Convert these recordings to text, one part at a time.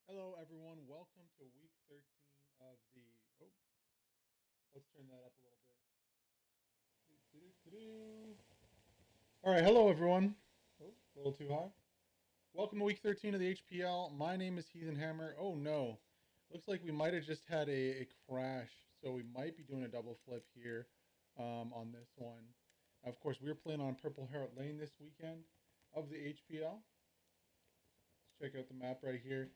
Hello, everyone. Welcome to week 13 of the. Oh, let's turn that up a little bit. All right, hello, everyone. Oh, a little too high. Welcome to week 13 of the HPL. My name is Heathen Hammer. Oh, no. Looks like we might have just had a crash, so we might be doing a double flip here on this one. Of course, we're playing on Purple Heart Lane this weekend of the HPL. Let's check out the map right here.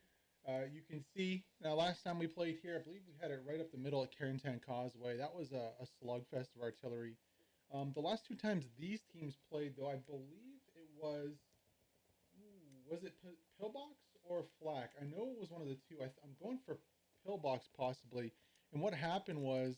You can see, now last time we played here, I believe we had it right up the middle at Carentan Causeway. That was a slugfest of artillery. The last two times these teams played, though, I believe it was it Pillbox or Flak? I know it was one of the two. I'm going for Pillbox possibly. And what happened was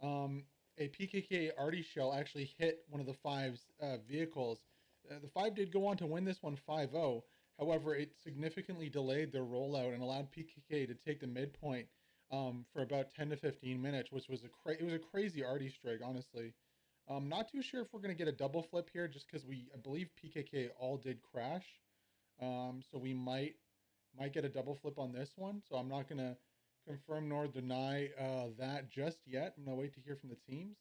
a PKKA arty shell actually hit one of the Five's vehicles. The Five did go on to win this one 5-0. However, it significantly delayed their rollout and allowed PKK to take the midpoint for about 10 to 15 minutes, which was it was a crazy arty strike, honestly. Not too sure if we're going to get a double flip here, just because I believe PKK all did crash. So we might get a double flip on this one. So I'm not going to confirm nor deny that just yet. I'm going to wait to hear from the teams.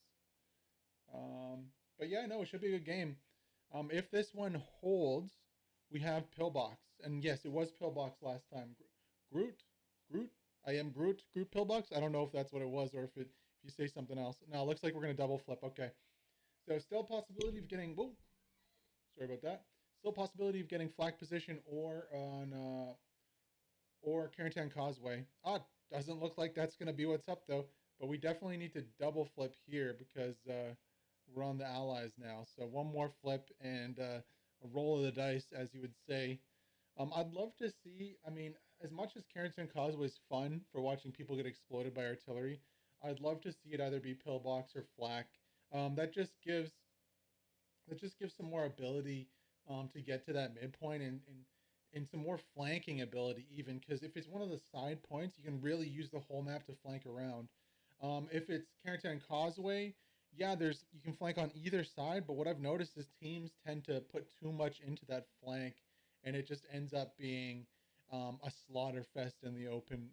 But yeah, no, it should be a good game. If this one holds, we have Pillbox. And yes, it was Pillbox last time. Groot? I am Groot. Groot Pillbox? I don't know if that's what it was or if you say something else. No, it looks like we're going to double flip. Okay. So still a possibility of getting... Whoa. Sorry about that. Still a possibility of getting flag position or on... or Carentan Causeway. Doesn't look like that's going to be what's up, though. But we definitely need to double flip here because we're on the Allies now. So one more flip and a roll of the dice, as you would say. I'd love to see, I mean, as much as Carentan Causeway is fun for watching people get exploded by artillery, I'd love to see it either be Pillbox or Flak. That just gives some more ability to get to that midpoint and some more flanking ability even, because if it's one of the side points, you can really use the whole map to flank around. If it's Carentan Causeway, yeah, you can flank on either side, but what I've noticed is teams tend to put too much into that flank, and it just ends up being a slaughter fest in the open.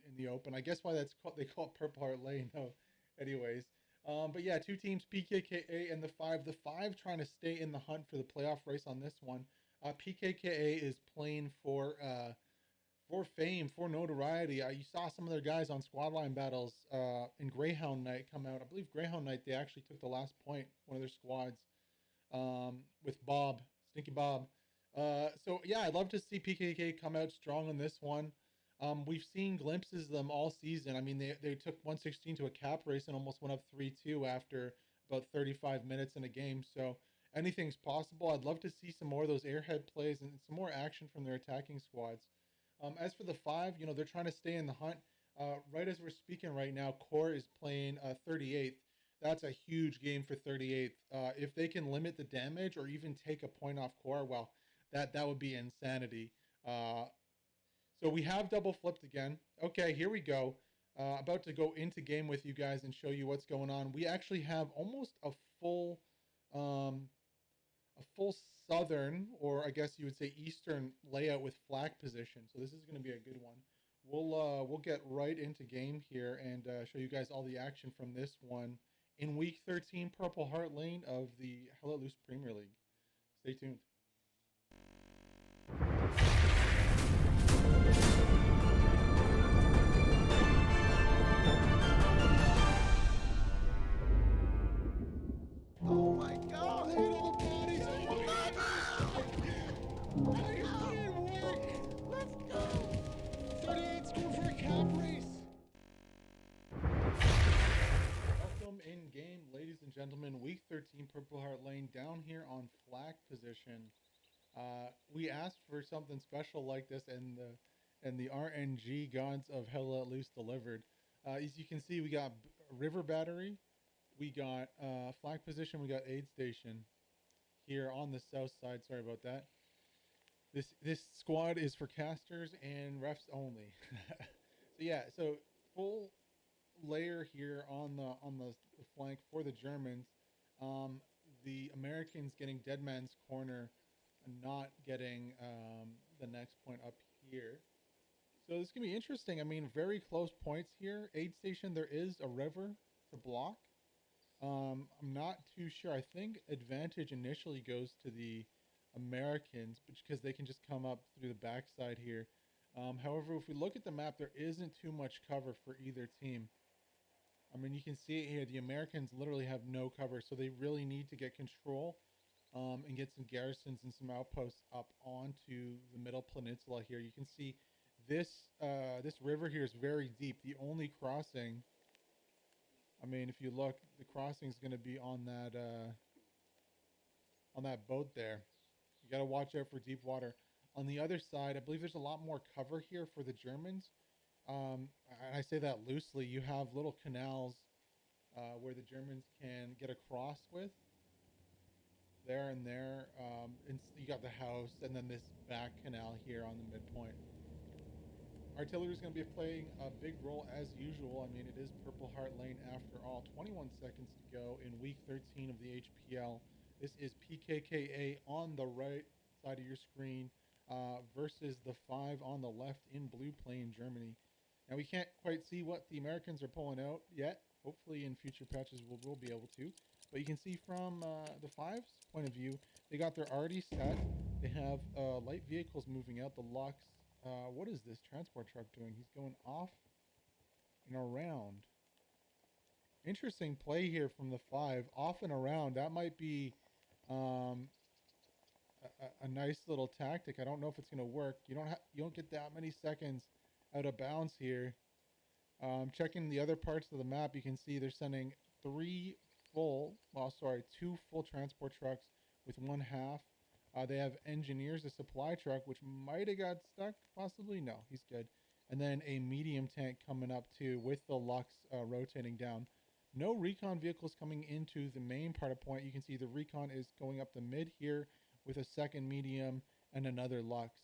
I guess why they call it Purple Heart Lane though. Anyways, but yeah, two teams, PKKA and the Five. The Five trying to stay in the hunt for the playoff race on this one. PKKA is playing for fame, for notoriety. You saw some of their guys on squad line battles in Greyhound Night come out. I believe Greyhound Night, they actually took the last point, one of their squads, with Stinky Bob. So yeah, I'd love to see PKK come out strong on this one. We've seen glimpses of them all season. I mean, they took 116 to a cap race and almost went up 3-2 after about 35 minutes in a game. So anything's possible. I'd love to see some more of those airhead plays and some more action from their attacking squads. As for the five, they're trying to stay in the hunt. Right as we're speaking right now, Core is playing 38th. That's a huge game for 38th. If they can limit the damage or even take a point off Core, well, that would be insanity. So we have double flipped again. Okay, here we go. About to go into game with you guys and show you what's going on. We actually have almost um, a full southern, or I guess you would say eastern layout with flag position. So this is going to be a good one. We'll get right into game here and show you guys all the action from this one in week 13, Purple Heart Lane of the Hell Let Loose Premier League. Stay tuned. Oh my God! Look at all the bodies! Oh my God! I didn't work! Let's go! 38 score for a cap race! Welcome in game, ladies and gentlemen. Week 13, Purple Heart Lane, down here on flag position. We asked for something special like this, and the RNG gods of Hell Let Loose delivered. As you can see, we got River Battery, we got flag position, we got aid station here on the south side. Sorry about that. This squad is for casters and refs only. So yeah, so full layer here on the flank for the Germans. The Americans getting Dead Man's Corner and not getting the next point up here. So this is going to be interesting. I mean, very close points here. Aid station, there is a river to block. I'm not too sure. I think advantage initially goes to the Americans because they can just come up through the backside here. However, if we look at the map, there isn't too much cover for either team. I mean, you can see it here. The Americans literally have no cover, so they really need to get control and get some garrisons and some outposts up onto the middle peninsula here. You can see this river here is very deep. The only crossing, I mean, if you look, the crossing is going to be on that boat there. You got to watch out for deep water. On the other side, I believe there's a lot more cover here for the Germans. And I say that loosely. You have little canals where the Germans can get across with. There and there. And you got the house and then this back canal here on the midpoint. Artillery is going to be playing a big role as usual. I mean, it is Purple Heart Lane after all. 21 seconds to go in week 13 of the HPL. This is PKKA on the right side of your screen versus the 5 on the left in blue playing Germany. Now, we can't quite see what the Americans are pulling out yet. Hopefully, in future patches, we'll be able to. But you can see from the 5's point of view, they got their already set. They have light vehicles moving out. The Lux. What is this transport truck doing? He's going off and around. Interesting play here from the 5. Off and around. That might be a nice little tactic. I don't know if it's going to work. You don't get that many seconds out of bounds here. Checking the other parts of the map, you can see they're sending 2 full transport trucks with 1/2. They have engineers, a supply truck, which might have got stuck, possibly. No, he's good. And then a medium tank coming up too with the Lux rotating down. No recon vehicles coming into the main part of point. You can see the recon is going up the mid here with a second medium and another Lux.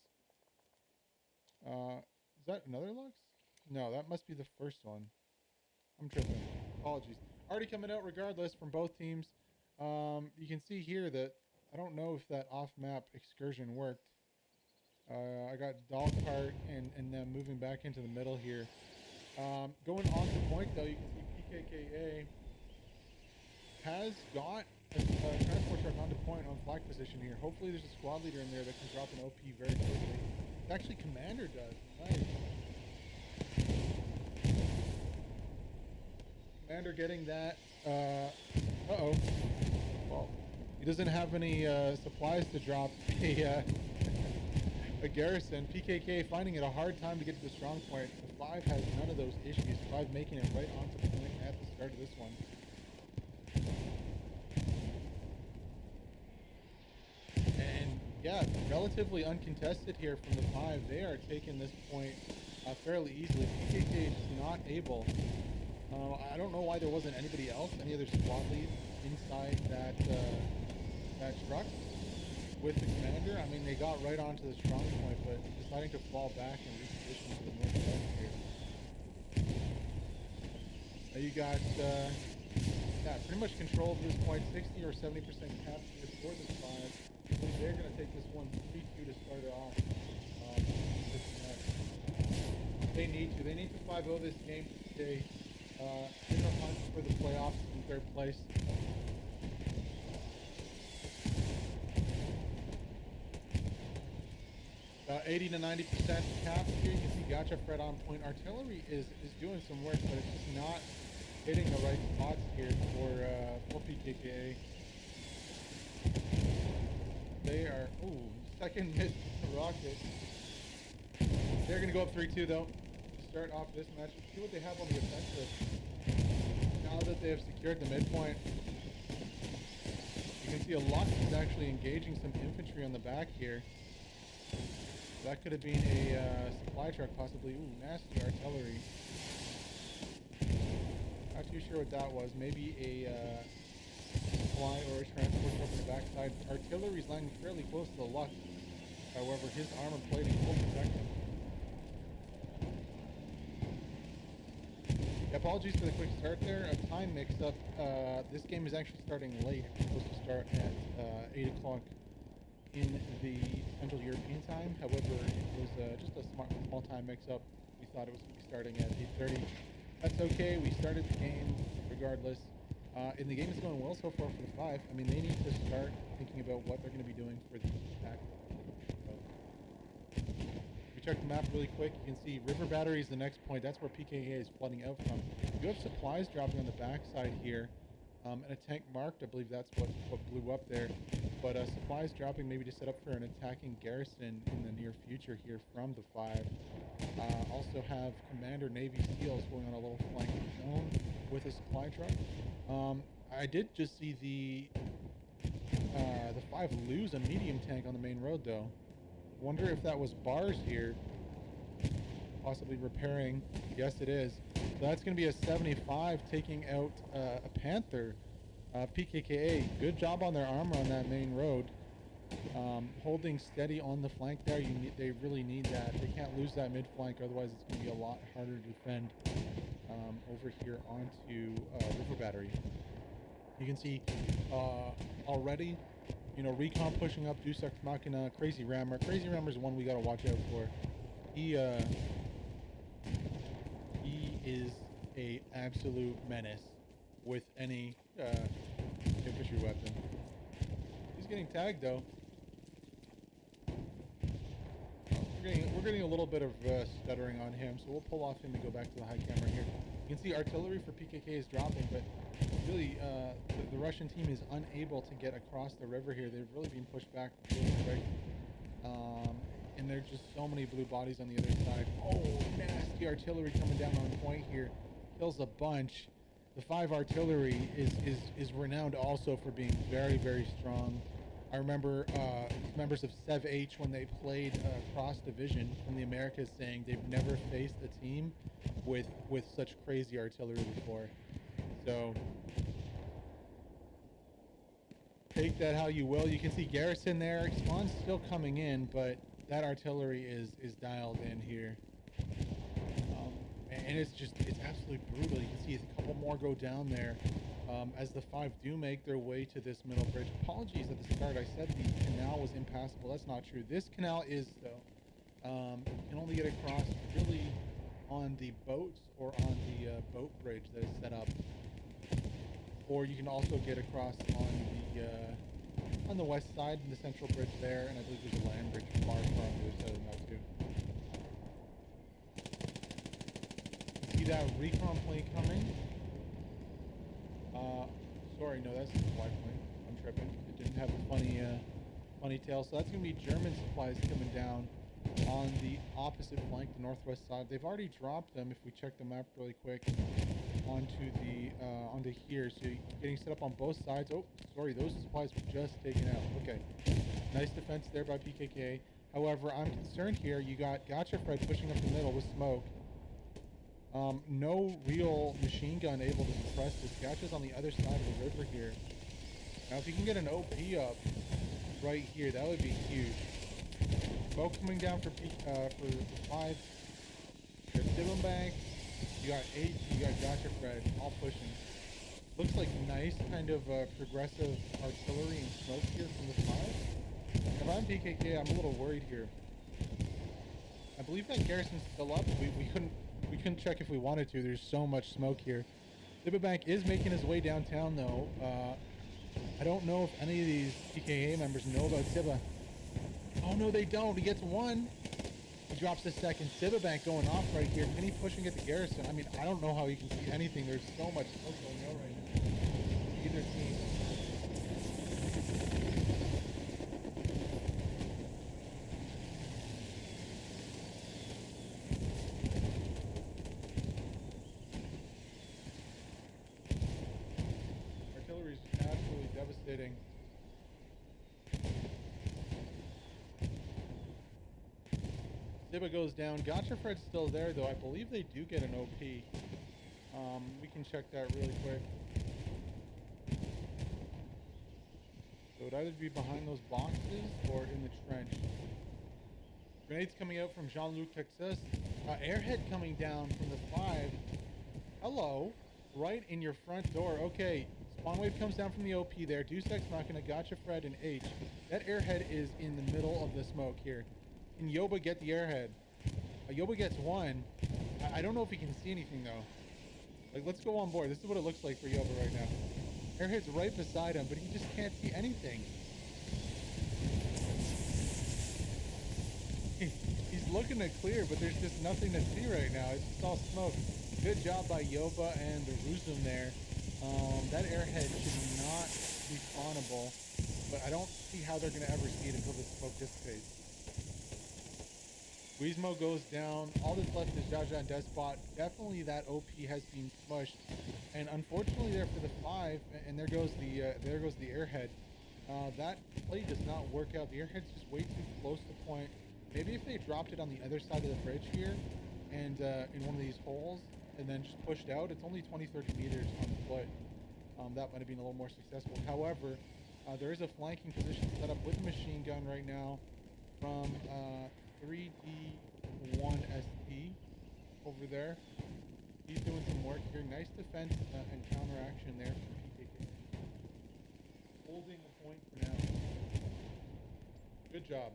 Is that another Lux? No, that must be the first one. I'm tripping. Apologies. Already coming out regardless from both teams. You can see here that I don't know if that off-map excursion worked. I got dog cart and them moving back into the middle here. Going on to point though, you can see PKKA has got a transport truck onto point on flag position here. Hopefully there's a squad leader in there that can drop an OP very quickly. Actually, Commander does. Nice. Commander getting that. Uh-oh. Well, he doesn't have any supplies to drop a garrison. PKK finding it a hard time to get to the strong point. The 5 has none of those issues. 5 making it right onto point at the start of this one. And yeah, relatively uncontested here from the 5. They are taking this point fairly easily. PKK is just not able. I don't know why there wasn't anybody else, any other squad leads inside that truck with the commander. I mean, they got right onto the strong point, but deciding to fall back and reposition to the northwest here. Now you got pretty much control of this point, 60 or 70% capture for the 5. I think they're going to take this one 3-2 to start it off. They need to 5-0 this game to stay in the hunt for the playoffs in 3rd place. About 80 to 90% cap here. You can see Gotcha Fred on point. Artillery is doing some work, but it's just not hitting the right spots here for PKKA. They are second missed rocket. They're gonna go up 3-2 though. To start off this match. See what they have on the offensive. Now that they have secured the midpoint, you can see a lot is actually engaging some infantry on the back here. That could have been a supply truck possibly. Ooh, nasty artillery. Not too sure what that was. Maybe a supply or a transport truck on the backside. Artillery's landing fairly close to the Lux. However, his armor plating will protect him. Apologies for the quick start there. A time mix-up. This game is actually starting late. It's supposed to start at 8 o'clock in the Central European time. However, it was just a small time mix-up. We thought it was going to be starting at 8:30. That's okay. We started the game regardless. And the game is going well so far for the 5. I mean, they need to start thinking about what they're going to be doing for the attack. We check the map really quick. You can see River Battery is the next point. That's where PKKA is flooding out from. You have supplies dropping on the backside here. And a tank marked. I believe that's what blew up there. But supplies dropping maybe to set up for an attacking garrison in the near future here from the 5. Also have Commander Navy SEALs going on a little flanking zone with a supply truck. I did just see the 5 lose a medium tank on the main road though. Wonder if that was bars here, possibly repairing. Yes, it is. So that's going to be a 75 taking out a Panther. PKKA, good job on their armor on that main road. Holding steady on the flank there. They really need that. They can't lose that mid flank, otherwise it's going to be a lot harder to defend over here onto River Battery. You can see already, you know, Recon pushing up, Deus Ex Machina, Crazy Rammer. Crazy Rammer is one we got to watch out for. He is a absolute menace with any infantry weapon. He's getting tagged though. We're getting a little bit of stuttering on him, so we'll pull off him and go back to the high camera here. You can see artillery for PKK is dropping, but really the Russian team is unable to get across the river here. They've really been pushed back really quick. And there's just so many blue bodies on the other side. Oh, nasty artillery coming down on point here. Kills a bunch. The 5 artillery is renowned also for being very, very strong. I remember members of Sev H when they played Cross Division from the Americas saying they've never faced a team with such crazy artillery before. So take that how you will. You can see Garrison there. Spawn's still coming in, but that artillery is dialed in here. And it's absolutely brutal. You can see a couple more go down there as the 5 do make their way to this middle bridge. Apologies at the start. I said the canal was impassable. That's not true. This canal is, though. You can only get across really on the boats or on the boat bridge that is set up. Or you can also get across on the west side, in the central bridge there, and I believe there's a land bridge far on the other side of that too. See that recon plane coming? Sorry, no, that's a supply plane. I'm tripping. It didn't have a funny tail. So that's going to be German supplies coming down on the opposite flank, the northwest side. They've already dropped them, if we check the map really quick, onto here. So you're getting set up on both sides. Oh, sorry, those supplies were just taken out. Okay, nice defense there by PKKA. However, I'm concerned here. You got Gotcha Fred pushing up the middle with smoke. No real machine gun able to suppress this. Gotcha's on the other side of the river here. Now, if you can get an OP up right here, that would be huge. Smoke coming down for the 5. You got Sibum Bank, you got 8, you got Gotcha Fred, all pushing. Looks like nice kind of progressive artillery and smoke here from the 5. If I'm PKK, I'm a little worried here. I believe that garrison's still up. We couldn't check if we wanted to. There's so much smoke here. Bank is making his way downtown though. I don't know if any of these PKA members know about Sibba. Oh no, they don't. He gets one. He drops the second. Bank going off right here. Penny pushing at the garrison. I mean, I don't know how you can see anything. There's so much smoke going on right now. Either team. Artillery is absolutely devastating. Sibba goes down. Gotcha Fred's still there, though. I believe they do get an OP. We can check that really quick. So it would either be behind those boxes or in the trench. Grenades coming out from Jean-Luc Texas. Airhead coming down from the 5. Hello. Right in your front door. Okay. Spawn wave comes down from the OP there. Deucex knocking a Gotcha Fred and H. That airhead is in the middle of the smoke here. Can Yoba get the airhead? Yoba gets one. I don't know if he can see anything though. Like, let's go on board. This is what it looks like for Yoba right now. Airhead's right beside him, but he just can't see anything. He's looking to clear, but there's just nothing to see right now. It's just all smoke. Good job by Yoba and the Ruzum there. That airhead should not be spawnable, but I don't see how they're going to ever see it until the smoke dissipates. Weezmo goes down. All that's left is Jaja and Despot. Definitely that OP has been smushed. And unfortunately there for the 5, and there goes the airhead. That play does not work out. The airhead's just way too close to point. Maybe if they dropped it on the other side of the bridge here, and in one of these holes, and then just pushed out, it's only 20-30 meters on foot. That might have been a little more successful. However, there is a flanking position set up with a machine gun right now from 3D1ST over there. He's doing some work here. Nice defense and counteraction there from PKK. Holding the point for now. Good job.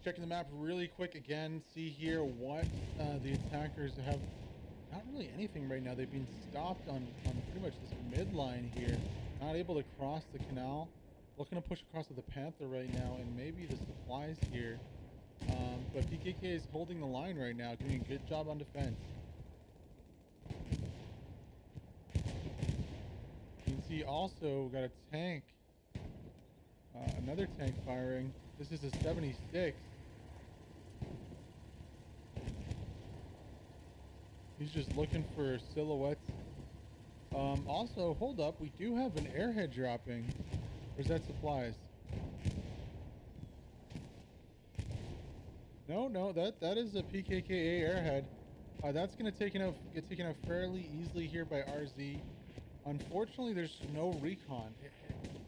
Checking the map really quick again, see here what the attackers have. Not really anything right now. They've been stopped on pretty much this midline here. Not able to cross the canal. Looking to push across with the Panther right now, and maybe the supplies here. But PKK is holding the line right now, doing a good job on defense. You can see also got a tank. Another tank firing. This is a 76. He's just looking for silhouettes. Also, hold up. We do have an airhead dropping. Or is that supplies? No, that is a PKKA airhead. That's going to get taken out fairly easily here by RZ. Unfortunately, there's no recon.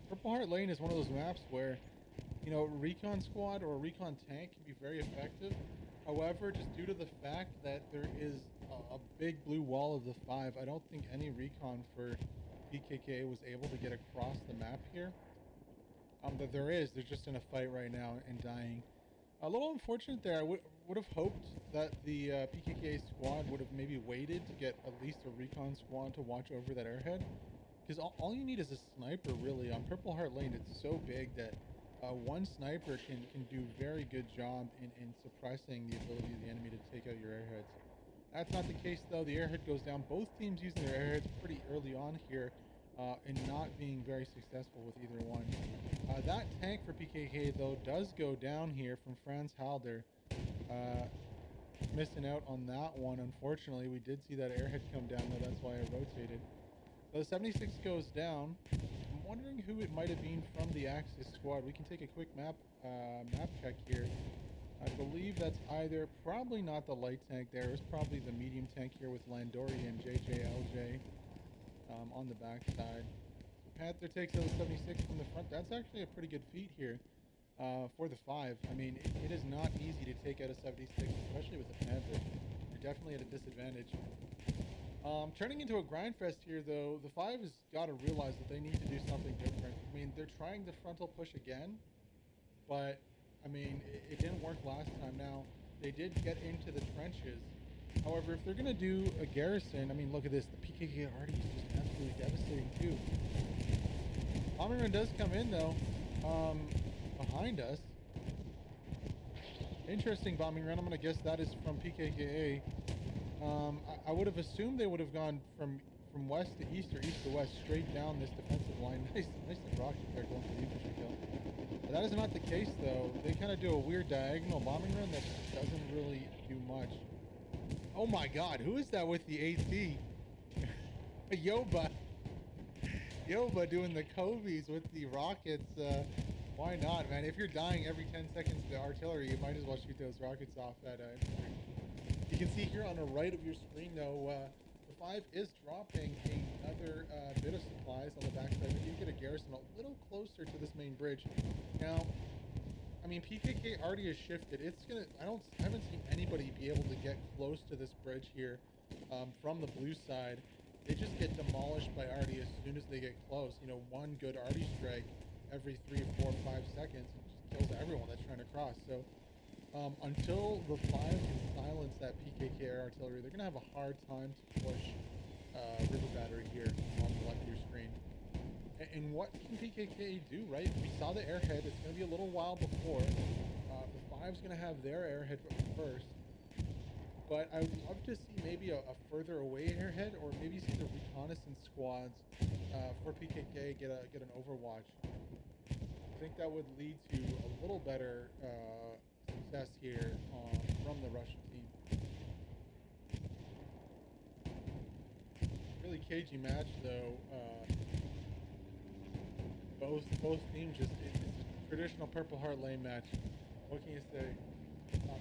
Purple Heart Lane is one of those maps where, you know, recon squad or recon tank can be very effective. However, just due to the fact that there is a big blue wall of the 5, I don't think any recon for PKKA was able to get across the map here. But there's just in a fight right now and dying. A little unfortunate there. I would have hoped that the PKKA squad would have maybe waited to get at least a recon squad to watch over that airhead. Because all you need is a sniper, really. On Purple Heart Lane, it's so big that one sniper can do very good job in suppressing the ability of the enemy to take out your airheads. That's not the case, though. The airhead goes down. Both teams using their airheads pretty early on here and not being very successful with either one. That tank for PKK, though, does go down here from Franz Halder. Missing out on that one, unfortunately. We did see that airhead come down, though. That's why I rotated. So the 76 goes down. I'm wondering who it might have been from the Axis squad. We can take a quick map check here. I believe that's either, probably not the light tank there. It's probably the medium tank here with Landori and JJLJ on the backside. Panther takes out the 76 from the front. That's actually a pretty good feat here for the 5. I mean, it is not easy to take out a 76, especially with the Panther. You're definitely at a disadvantage. Turning into a grind fest here, though, the 5 has got to realize that they need to do something different. I mean, they're trying the frontal push again, but, I mean, it didn't work last time. Now, they did get into the trenches. However, if they're going to do a garrison, I mean, look at this. The PKK already is just absolutely devastating, too. Bombing run does come in, though, behind us. Interesting bombing run. I'm going to guess that is from PKKA. I would have assumed they would have gone from west to east or east to west straight down this defensive line. Nice rocket there going for the infantry kill. But that is not the case, though. They kind of do a weird diagonal bombing run that doesn't really do much. Oh my god, who is that with the AT? Yoba doing the Kobe's with the rockets. Why not, man? If you're dying every 10 seconds to artillery, you might as well shoot those rockets off at infantry. You can see here on the right of your screen, though, the 5 is dropping another bit of supplies on the backside. We do get a garrison a little closer to this main bridge. Now, I mean, PKK already has shifted. It's gonna. I haven't seen anybody be able to get close to this bridge here from the blue side. They just get demolished by Artie as soon as they get close. You know, one good Artie strike every 3, 4, 5 seconds just kills everyone that's trying to cross. So until the 5 can silence that PKK air artillery, they're gonna have a hard time to push river battery here on the left of your screen. And what can PKK do, right? We saw the airhead. It's going to be a little while before. The 5's going to have their airhead first. But I would love to see maybe a further away airhead, or maybe see the reconnaissance squads for PKK get an overwatch. I think that would lead to a little better success here from the Russian team. Really cagey match, though. Both teams just, it's a traditional Purple Heart Lane match. What can you say?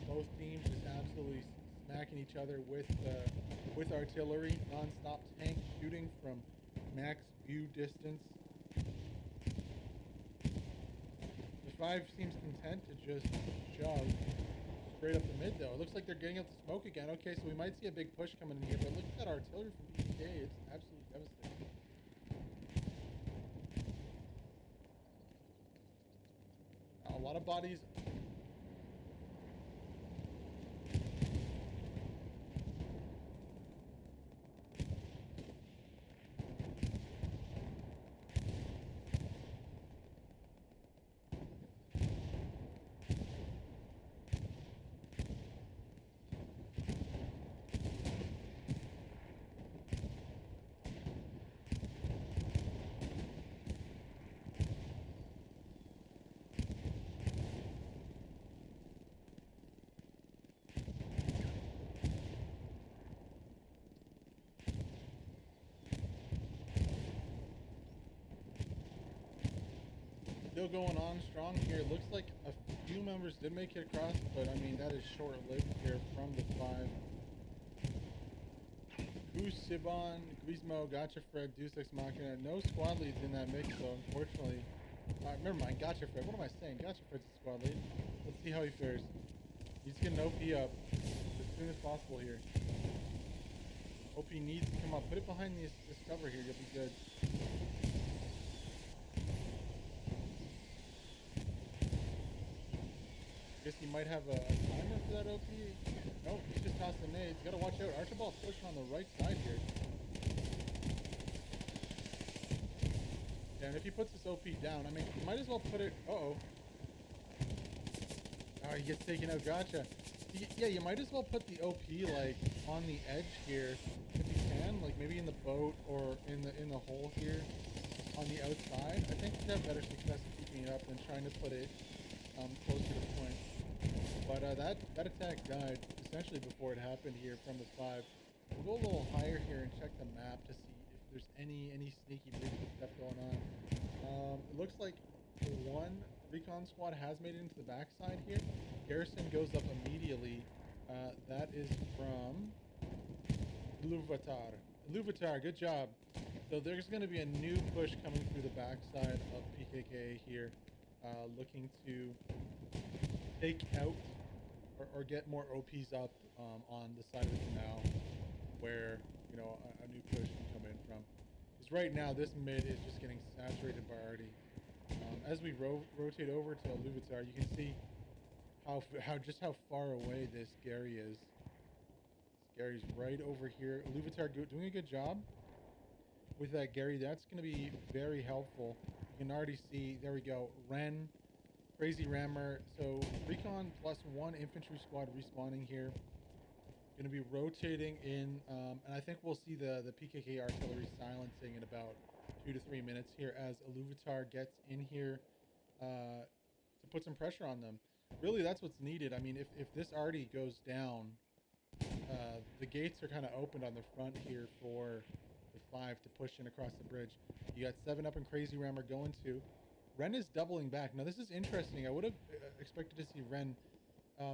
Both teams just absolutely smacking each other with artillery, non-stop tank shooting from max view distance. The 5 seems content to just shove straight up the mid, though. It looks like they're getting up the smoke again. Okay, so we might see a big push coming in here, but look at that artillery from PK. It's absolutely devastating. A lot of bodies. Still going on strong here. It looks like a few members did make it across, but I mean, that is short-lived here from the 5. Cruz, Sibon, Grismo, Gotcha Fred, Deus Ex Machina. No squad leads in that mix, so unfortunately. Never mind, Gotcha Fred. What am I saying? Gotcha Fred's a squad lead. Let's see how he fares. He's getting OP up as soon as possible here. OP needs to come up. Put it behind this cover here. You'll be good. Guess he might have a timer for that OP. Nope, he's just tossing nades. Gotta watch out. Archibald's pushing on the right side here. Yeah, and if he puts this OP down, I mean, you might as well put it... Uh-oh. Oh, he gets taken out. Gotcha. Yeah, you might as well put the OP, like, on the edge here, if you can. Like, maybe in the boat or in the hole here on the outside. I think you'd have better success in keeping it up than trying to put it closer to point. But that attack died essentially before it happened here from the 5. We'll go a little higher here and check the map to see if there's any sneaky breaky stuff going on. It looks like one recon squad has made it into the backside here. Garrison goes up immediately. That is from Luvatar, good job. So there's going to be a new push coming through the backside of PKKA here, looking to take out or get more OPs up on the side of the canal where, you know, a new push can come in from. Because right now this mid is just getting saturated by Artie. As we rotate over to Luvatar, you can see how far away this Gary is. This Gary's right over here. Luvatar doing a good job with that Gary. That's going to be very helpful. You can already see, there we go, Ren, Crazy Rammer. So Recon +1 infantry squad respawning here. Going to be rotating in, and I think we'll see the PKK artillery silencing in about 2 to 3 minutes here as Iluvatar gets in here to put some pressure on them. Really, that's what's needed. I mean, if this already goes down, the gates are kind of opened on the front here for the 5 to push in across the bridge. You got 7 Up and Crazy Rammer going to. Ren is doubling back. Now, this is interesting. I would have expected to see Ren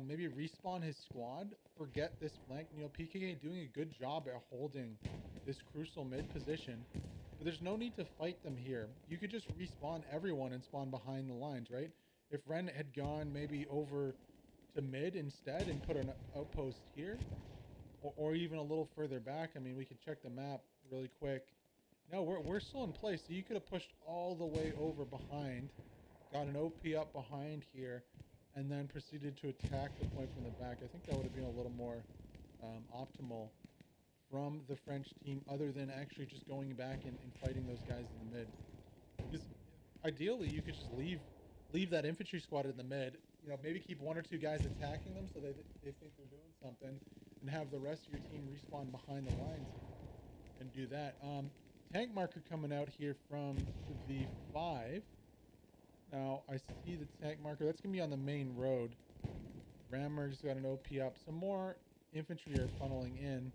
maybe respawn his squad, forget this flank. You know, PKK doing a good job at holding this crucial mid position. But there's no need to fight them here. You could just respawn everyone and spawn behind the lines, right? If Ren had gone maybe over to mid instead and put an outpost here, or even a little further back, I mean, we could check the map really quick. No, we're still in place, so you could have pushed all the way over behind, got an OP up behind here, and then proceeded to attack the point from the back. I think that would have been a little more optimal from the French team, other than actually just going back and fighting those guys in the mid. Because ideally, you could just leave that infantry squad in the mid, you know, maybe keep 1 or 2 guys attacking them so they think they're doing something, and have the rest of your team respawn behind the lines and do that. Tank marker coming out here from the 5. Now, I see the tank marker. That's going to be on the main road. Rammer's got an OP up. Some more infantry are funneling in.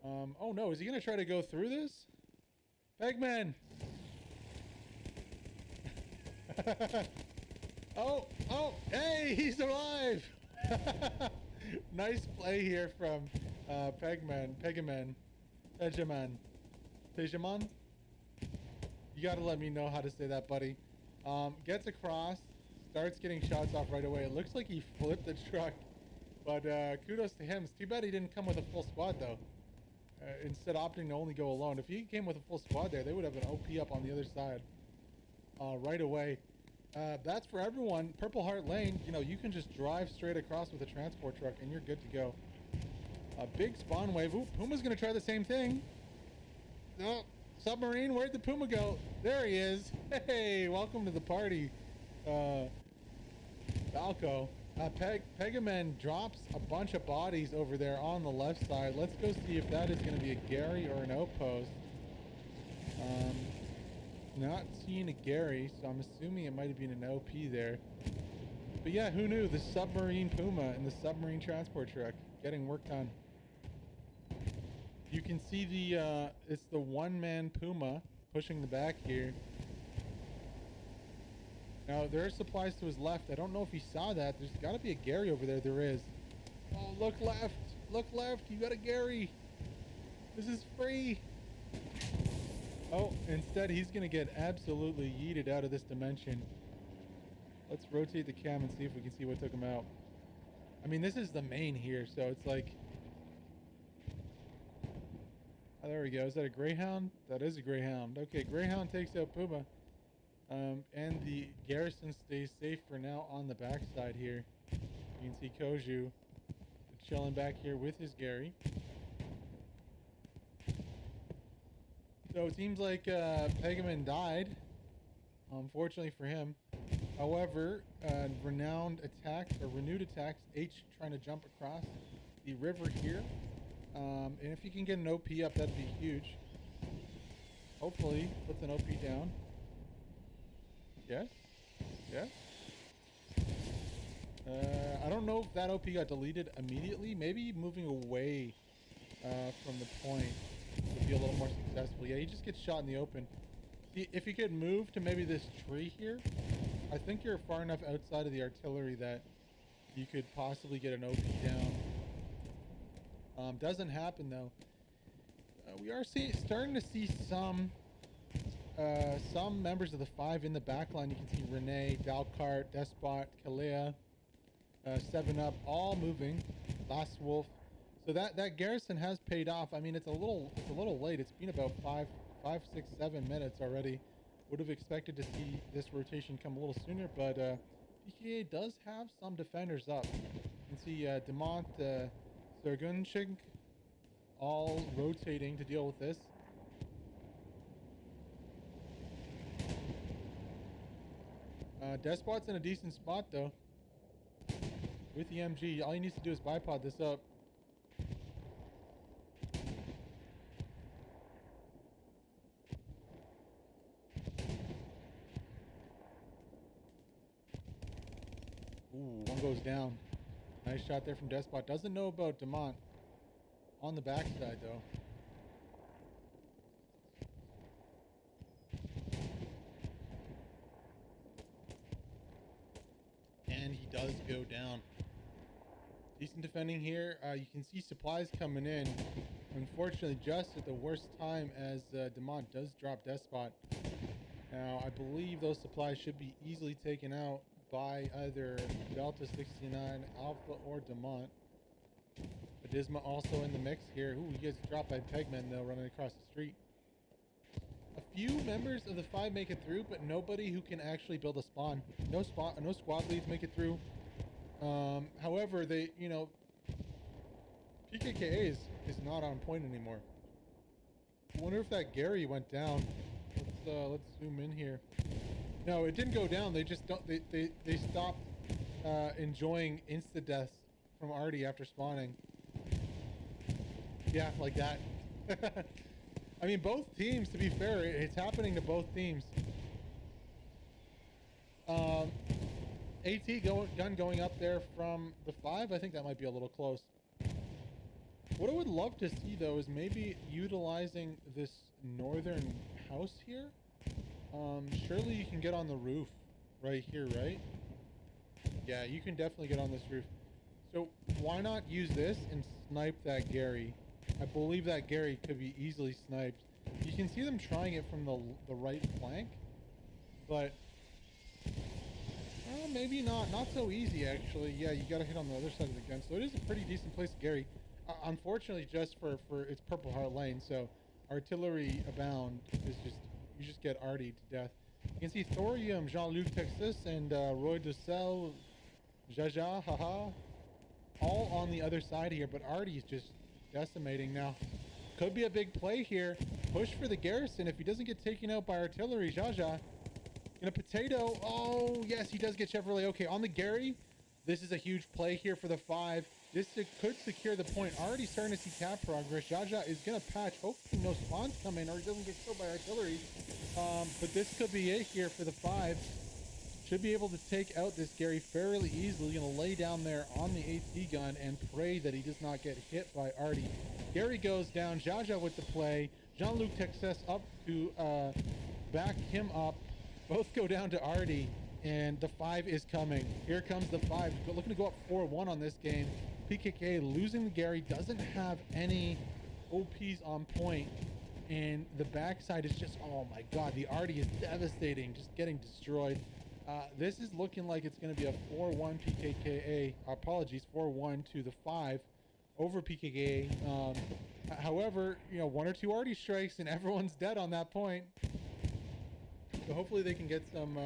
Oh no, is he going to try to go through this? Pegman! oh, hey, he's alive! Nice play here from Pegaman. You gotta let me know how to say that, buddy. Gets across, starts getting shots off right away. It looks like he flipped the truck, but kudos to him. It's too bad he didn't come with a full squad, though. Instead opting to only go alone. If he came with a full squad there, they would have an OP up on the other side right away. That's for everyone. Purple Heart Lane, you know, you can just drive straight across with a transport truck and you're good to go. A big spawn wave. Ooh, Puma's gonna try the same thing. No, submarine, where'd the Puma go? There he is. Hey, welcome to the party, Falco. Pegaman drops a bunch of bodies over there on the left side. Let's go see if that is going to be a Gary or an outpost. Not seeing a Gary, so I'm assuming it might have been an OP there. But yeah, who knew? The submarine Puma and the submarine transport truck getting work done. You can see the it's the one-man Puma pushing the back here. Now, there are supplies to his left. I don't know if he saw that. There's got to be a Gary over there. There is. Oh, look left. Look left. You got a Gary. This is free. Oh, instead, he's going to get absolutely yeeted out of this dimension. Let's rotate the cam and see if we can see what took him out. I mean, this is the main here, so it's like... Oh, there we go. Is that a Greyhound? That is a Greyhound. Okay, Greyhound takes out Puma. And the garrison stays safe for now on the backside here. You can see Koju chilling back here with his Gary. So it seems like Pegaman died, unfortunately for him. However, renewed attacks, H trying to jump across the river here. And if you can get an OP up, that'd be huge. Hopefully, puts an OP down. Yes? Yes? I don't know if that OP got deleted immediately. Maybe moving away from the point would be a little more successful. Yeah, he just gets shot in the open. See, if you could move to maybe this tree here, I think you're far enough outside of the artillery that you could possibly get an OP down. Doesn't happen though. We are starting to see some members of the 5 in the back line. You can see Renee, Dalcart, Despot, Kalea, 7-Up, all moving. Last Wolf. So that garrison has paid off. I mean, it's a little late. It's been about 5, 6, 7 minutes already. Would have expected to see this rotation come a little sooner, but PKKA does have some defenders up. You can see Demont, Sergunchik, all rotating to deal with this. Despot's in a decent spot though. With the MG, all he needs to do is bipod this up. Ooh, one goes down. Nice shot there from Despot. Doesn't know about Demont on the backside though. And he does go down. Decent defending here. You can see supplies coming in. Unfortunately, just at the worst time as Demont does drop Despot. Now, I believe those supplies should be easily taken out by either Delta 69, Alpha, or Demont. Adisma also in the mix here. Ooh, he gets dropped by Pegman though, running across the street. A few members of the 5 make it through, but nobody who can actually build a spawn. No squad leads make it through. However, they, you know, PKKA is not on point anymore. I wonder if that Gary went down. Let's zoom in here. No, it didn't go down. They just don't. They stopped enjoying insta deaths from Artie after spawning. Yeah, like that. I mean, both teams. To be fair, it's happening to both teams. AT gun going up there from the 5. I think that might be a little close. What I would love to see though is maybe utilizing this northern house here. Surely you can get on the roof right here, right? Yeah, you can definitely get on this roof. So why not use this and snipe that Gary? I believe that Gary could be easily sniped. You can see them trying it from the right flank, but maybe not so easy actually. Yeah, you gotta hit on the other side of the gun. So it is a pretty decent place to Gary. Unfortunately, just for its Purple Heart Lane, so artillery abound is just, you just get Artie to death. You can see Thorium, Jean-Luc Texas, and Roy Dussel, Jaja, haha, all on the other side here, but Artie's just decimating now. Could be a big play here. Push for the garrison. If he doesn't get taken out by artillery, Jaja gonna potato. Oh, yes, he does get Chevrolet. Okay, on the Gary, this is a huge play here for the 5. This could secure the point. Already starting to see cap progress. Jaja is gonna patch. Hopefully no spawns come in or he doesn't get killed by artillery. But this could be it here for the 5. Should be able to take out this Gary fairly easily. Gonna lay down there on the AT gun and pray that he does not get hit by Artie. Gary goes down. Jaja with the play. Jean-Luc Texas up to back him up. Both go down to Artie, and the 5 is coming. Here comes the 5. Looking to go up 4-1 on this game. PKK losing the Gary, doesn't have any OPs on point, and the backside is just, oh my god, the Artie is devastating, just getting destroyed. This is looking like it's going to be a 4-1 PKKA. Apologies, 4-1 to the 5. over PKKA. However, you know, 1 or 2 arty strikes and everyone's dead on that point. So hopefully they can get some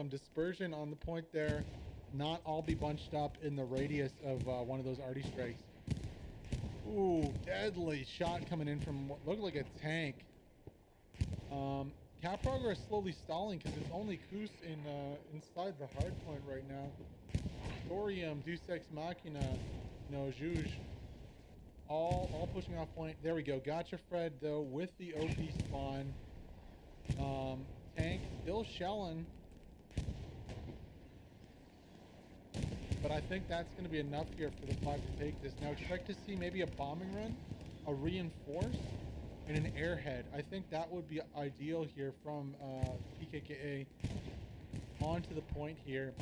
dispersion on the point there, not all be bunched up in the radius of one of those arty strikes. Ooh, deadly shot coming in from what looked like a tank. Cap progress slowly stalling because it's only Kus inside the hard point right now. Thorium, Deus Ex Machina, no, Juge. All pushing off point. There we go. Gotcha Fred though with the OP spawn. Tank still shelling. But I think that's going to be enough here for the 5 to take this. Now expect to see maybe a bombing run, a reinforce, and an airhead. I think that would be ideal here from PKKA onto the point here.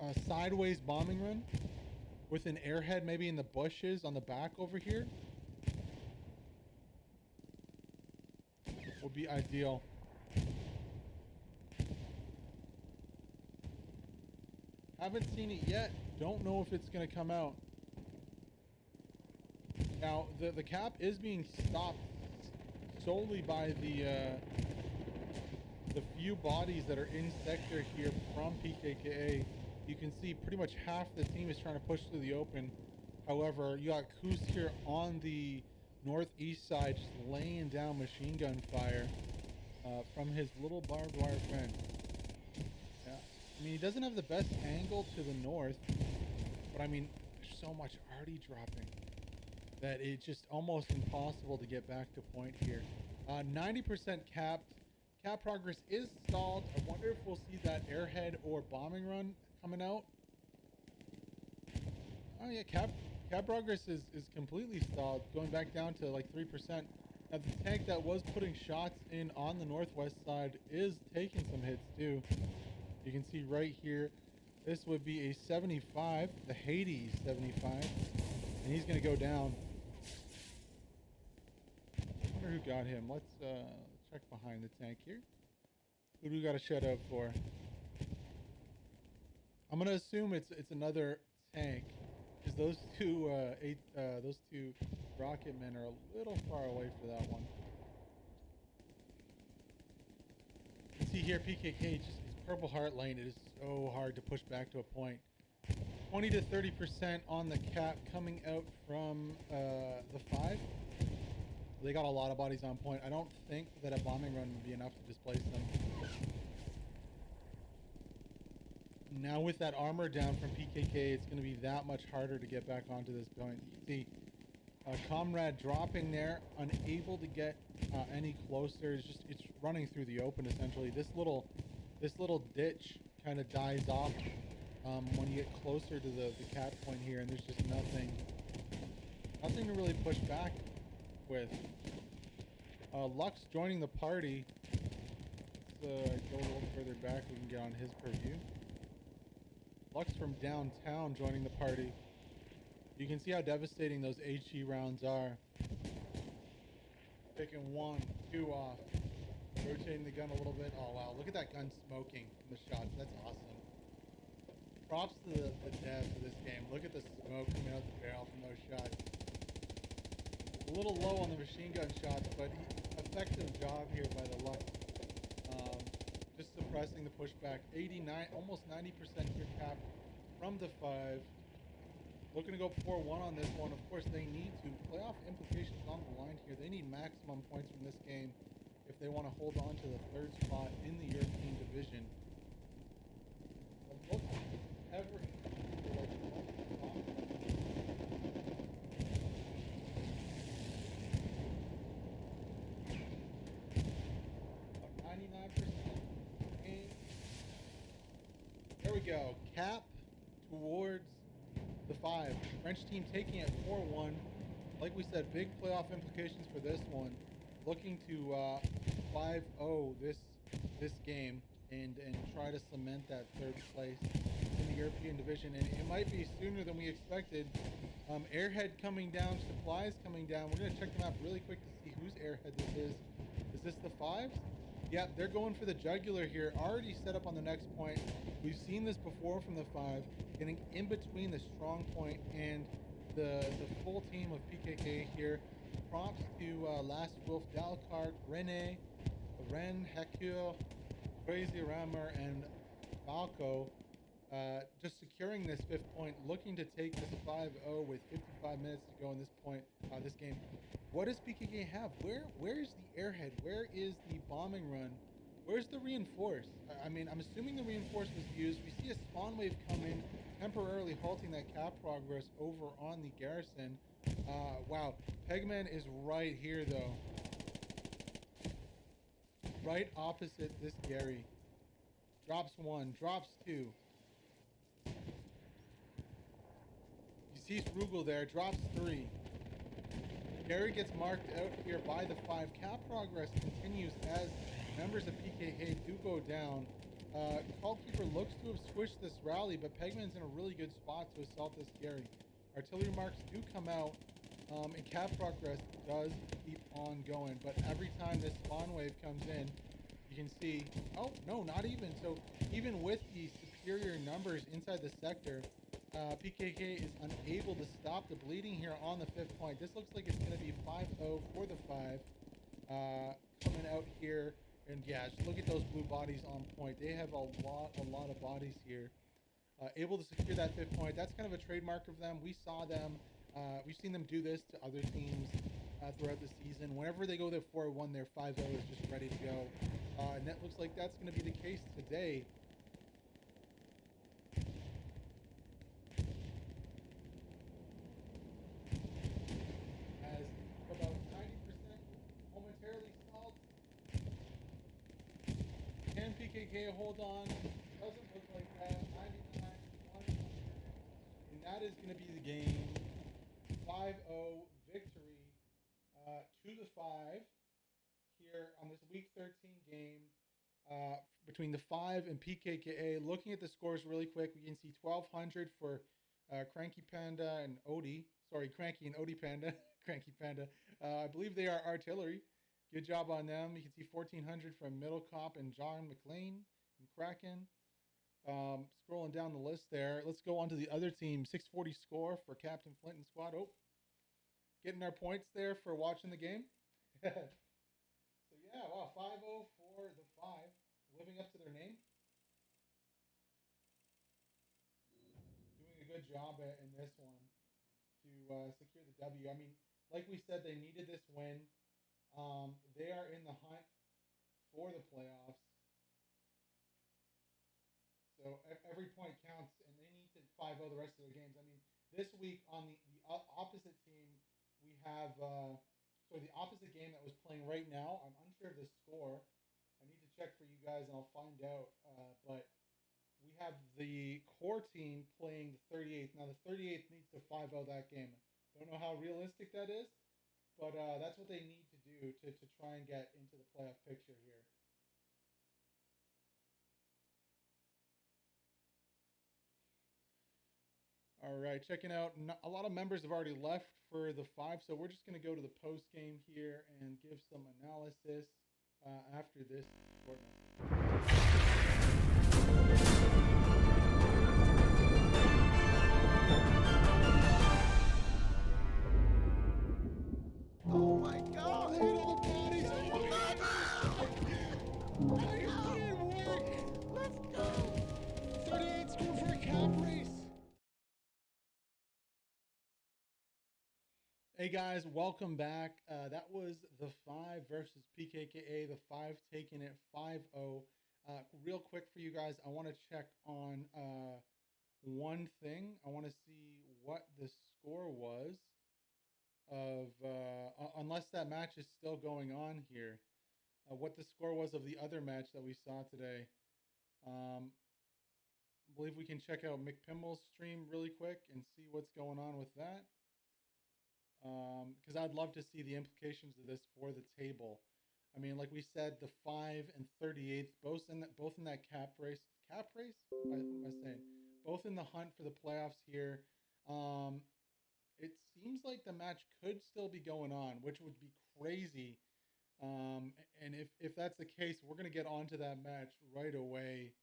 A sideways bombing run with an airhead maybe in the bushes on the back over here would be ideal. Haven't seen it yet. Don't know if it's going to come out. Now, the cap is being stopped solely by the few bodies that are in sector here from PKKA. You can see pretty much half the team is trying to push through the open. However, you got Kus here on the northeast side just laying down machine gun fire from his little barbed wire fence. Yeah, I mean, he doesn't have the best angle to the north, but I mean, there's so much arty dropping that it's just almost impossible to get back to point here. 90% capped. Cap progress is stalled. I wonder if we'll see that airhead or bombing run coming out. Oh yeah, cap progress is completely stalled, going back down to like 3%. Now the tank that was putting shots in on the northwest side is taking some hits too. You can see right here, this would be a 75, the Hades 75, and he's gonna go down. I wonder who got him. Let's check behind the tank here. Who do we got a shutout for? I'm gonna assume it's another tank, because those two rocket men are a little far away for that one. You can see here PKK just his purple heart lane. It is so hard to push back to a point. 20 to 30% on the cap coming out from the 5. They got a lot of bodies on point. I don't think that a bombing run would be enough to displace them. Now with that armor down from PKK, it's going to be that much harder to get back onto this point. You see Comrade dropping there, unable to get any closer. It's running through the open essentially. This little ditch kind of dies off when you get closer to the cap point here, and there's just nothing to really push back with. Lux joining the party. Let's go a little further back. We can get on his purview. Lux from downtown joining the party. You can see how devastating those HE rounds are. Picking 1, 2 off. Rotating the gun a little bit. Oh wow, look at that gun smoking in the shots. That's awesome. Props to the devs of this game. Look at the smoke coming out the barrel from those shots. A little low on the machine gun shots, but effective job here by the Lux. Just suppressing the pushback. 89, almost 90% here cap from the 5. Looking to go 4-1 on this one. Of course, they need to. Playoff implications on the line here. They need maximum points from this game if they want to hold on to the 3rd spot in the European division. Look, there we go. Cap towards the 5. French team taking it 4-1. Like we said, big playoff implications for this one. Looking to 5-0 this game and try to cement that 3rd place in the European division. And it might be sooner than we expected. Airhead coming down, supplies coming down. We're going to check the map really quick to see whose airhead this is. Is this the 5s? Yeah, they're going for the jugular here. Already set up on the next point. We've seen this before from the 5, getting in between the strong point and the full team of PKK here. Props to Last Wolf, Dalcart, Rene, Ren, Hekio, Crazy Rammer, and Falco. Just securing this 5th point, looking to take this 5-0 with 55 minutes to go in this point, this game. What does PKK have? Where's the airhead? Where is the bombing run? Where's the reinforce? I mean, I'm assuming the reinforce was used. We see a spawn wave come in, temporarily halting that cap progress over on the garrison. Wow, Pegman is right here though, right opposite this Gary. Drops 1, drops 2. You see Rugel there, drops 3. Gary gets marked out here by the 5. Cap progress continues as members of PKK do go down. Callkeeper looks to have squished this rally, but Pegman's in a really good spot to assault this Gary. Artillery marks do come out, and cap progress does keep on going. But every time this spawn wave comes in, you can see, oh, no, not even. So even with the superior numbers inside the sector, PKK is unable to stop the bleeding here on the 5th point. This looks like it's going to be 5-0 for the 5. Coming out here. And yeah, just look at those blue bodies on point. They have a lot of bodies here. Able to secure that 5th point. That's kind of a trademark of them. We saw them. We've seen them do this to other teams throughout the season. Whenever they go there 4-1, their 5-0 is just ready to go. And that looks like that's going to be the case today. As about 90% momentarily stalled. Can PKK hold on? Doesn't look like that. 99, 100. And that is going to be the game. 5-0 victory to the 5 here on this week 13 game between the 5 and PKKA. Looking at the scores really quick, we can see 1,200 for Cranky Panda and Odie. Sorry, Cranky and Odie Panda. Cranky Panda. I believe they are artillery. Good job on them. You can see 1,400 from Middle Cop and John McLean and Kraken. Scrolling down the list there. Let's go on to the other team. 640 score for Captain Flint and squad. Oh, getting our points there for watching the game. So yeah, wow, 5-0 for the 5, living up to their name. Doing a good job in this one to secure the W. I mean, like we said, they needed this win. They are in the hunt for the playoffs. So every point counts, and they need to 5-0 the rest of their games. I mean, this week on the opposite team, we have the opposite game that was playing right now. I'm unsure of the score. I need to check for you guys, and I'll find out. But we have the core team playing the 38th. Now, the 38th needs to 5-0 that game. Don't know how realistic that is, but that's what they need to do to try and get into the playoff picture here. All right, checking out. A lot of members have already left for the 5, so we're just going to go to the post game here and give some analysis after this short Oh my god! Look at all the bodies! Oh my god! I didn't work! Let's go! 38 score for a cap race! Hey guys, welcome back. That was the 5 versus PKKA, the 5 taking it 5-0. Real quick for you guys, I want to check on one thing. I want to see what the score was of, unless that match is still going on here, what the score was of the other match that we saw today. I believe we can check out McPimble's stream really quick and see what's going on with that. Because I'd love to see the implications of this for the table. I mean, like we said, the 5 and 38th, both in that cap race. Cap race? What am I saying? Both in the hunt for the playoffs here. It seems like the match could still be going on, which would be crazy And if that's the case, we're gonna get onto that match right away,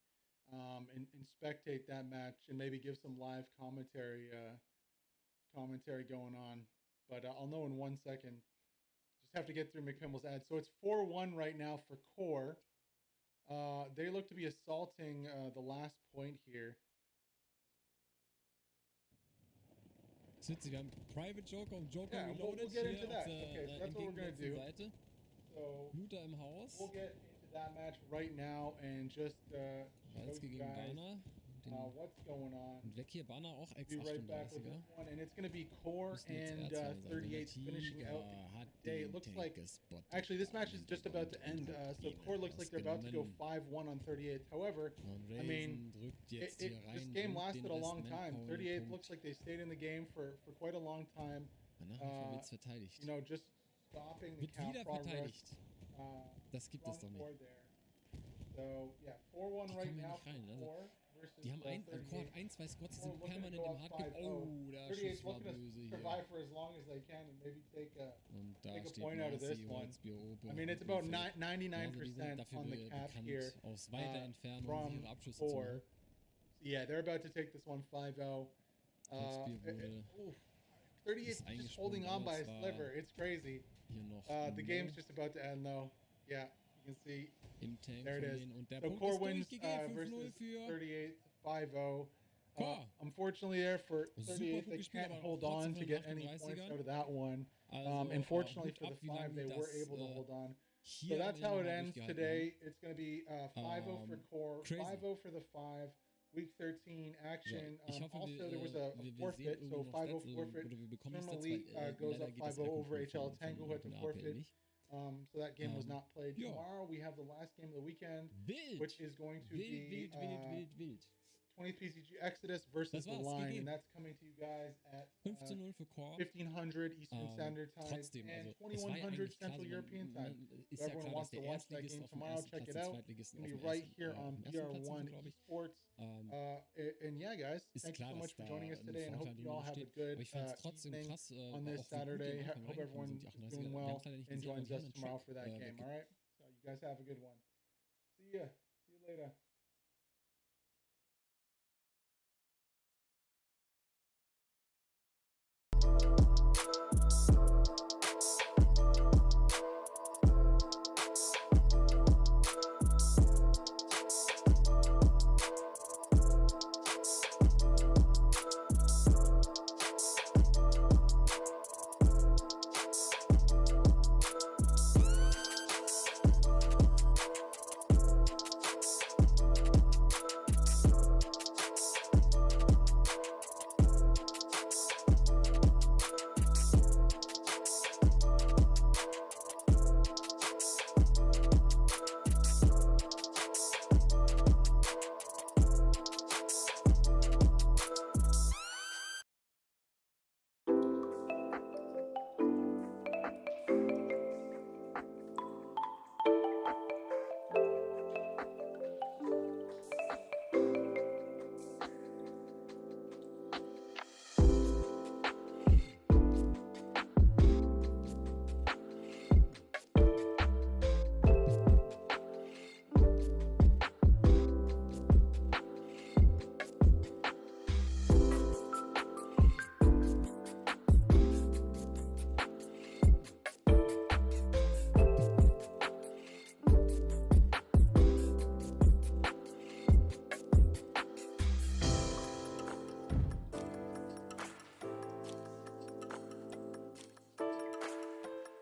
and spectate that match and maybe give some live commentary going on. But I'll know in 1 second. Just have to get through McCrimble's ad. So it's 4-1 right now for Core. They look to be assaulting the last point here. Das ist witzig, wir haben Private Joker und Joker Yeah, Reloaded we'll get hier into auf that. der Okay, so that's what we're gonna do. Seite. So Looter im Haus. we'll get into that match right now and just show Walski you gegen guys Bana. what's going on. Und weg hier, Bana auch Be right back with 638er. this one, and it's going to be Core Müssen jetzt and Erzfeinde sein. 38 Der finishing Tiger out hat today. It den looks Tank like gespottet. actually this match is just about to end. So Core looks like they're about to go Rausgenommen. 5-1 on 38. However, Und I mean, Raven drückt jetzt hier rein. this game nimmt lasted den a long Rest time. Manpower 38 Punkt. looks like they stayed in the game for quite a long time. Nach wie vor wird's verteidigt. You know, just stopping the Wird count wieder progress. verteidigt. Das gibt es From doch Core nicht. there. So yeah, 4-1 Die right kommen ja now nicht rein. for Also, Core versus die haben ein, 38. Core hat 2 Squads, die Core sind looking to permanent go im up Hardgame. 5-0. Oh, der 38 Schuss war looking to böse survive hier. for as long as they can and maybe take a Und da take a steht point out of this Marcy, one. Holzbiope. I mean, it's about 99% dafür on the cap bekannt, here aus weiter Entfernung from ihre Abschüsse zu Core. machen. Yeah, they're about to take this one 5-0. Holzbier wurde 38 ist just holding on by a eingesprungen, sliver. It's crazy. hier noch The game's just about to end though. Yeah, you can see. im Tank There it von is. denen. Und der So Punkt Core ist wins durchgegeben, 5-0 versus für 38 5-0. Core. Unfortunately, there for Super 38, gut they gespielt, can't aber hold trotzdem on von to den get any 38ern. points out of that one. Also, Unfortunately Hut for the ab, wie 5, lange they die were das, able to hold on. So hier that's how it ends durchgehalten today. It's going to be 5-0 for Core, crazy. 5-0 for the 5. Week 13 action. So, ich hoffe, Also, wir, there was a wir forfeit, sehen so irgendwo noch 5-0 Stats, forfeit. oder wir bekommen Storm Stats, Elite weil goes leider up geht das 5-0 over Icon HL von Tango, who had to der APL forfeit. nicht. So that game was not played. ja. Tomorrow we have the last game of the weekend, Wild! which is going to be Wild. 20th PCG Exodus versus Das the war's, Line, GG. and that's coming to you guys at 15-0 für Core. 1500 Eastern Standard Time Trotzdem, and also es war ja 2100 eigentlich klar, Central so, European Time. ist So ja everyone klar, dass wants der to watch that Erstligist game auf dem tomorrow, ersten check Platz, it der out. Zweitligisten It's auf gonna dem be right here on ersten Platz sind, PR1 glaube ich. Esports. And yeah, guys, Ist thank you klar, so much dass for da joining us ein today, and Vorteil hope you all have a steht. good Aber ich fand es trotzdem evening krass, on auch this wie gut die Saturday. am Anfang Hope reingekommen everyone sind, die is 38er. doing Wir well haben es leider nicht and gesehen, aber joins die us haben einen tomorrow Track for that game. All right, so you guys have a good one. See ya. See you later.